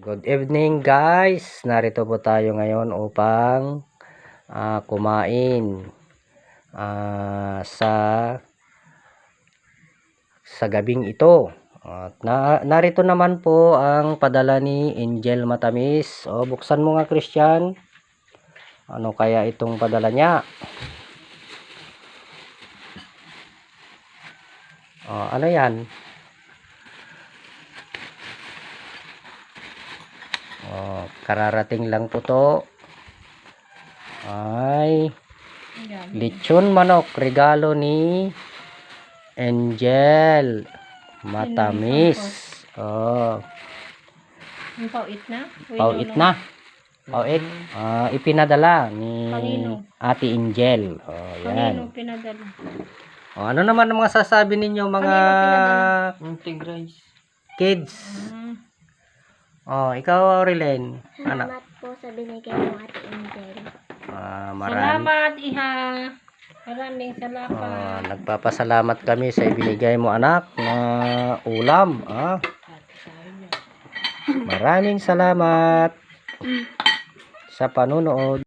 Good evening guys. Narito po tayo ngayon upang kumain sa gabing ito. At narito naman po ang padala ni Angel Matamis. O, buksan mo nga, Christian. Ano kaya itong padala niya? Ano yan? Kararating lang po to. Ay lechon manok, regalo ni Angel Matamis. Yung pauit na? Pauit na. Pauit. Ipinadala ni Ate Angel. Yan. Kanino pinadala? Ano naman ang mga sasabi ninyo mga kids? Ikaw, Aurelien. Salamat po sa binigay mo, Ate Angel. Salamat, Iha. Maraming salamat. Nagpapasalamat kami sa ibinigay mo, anak, na ulam. Maraming salamat sa panunood.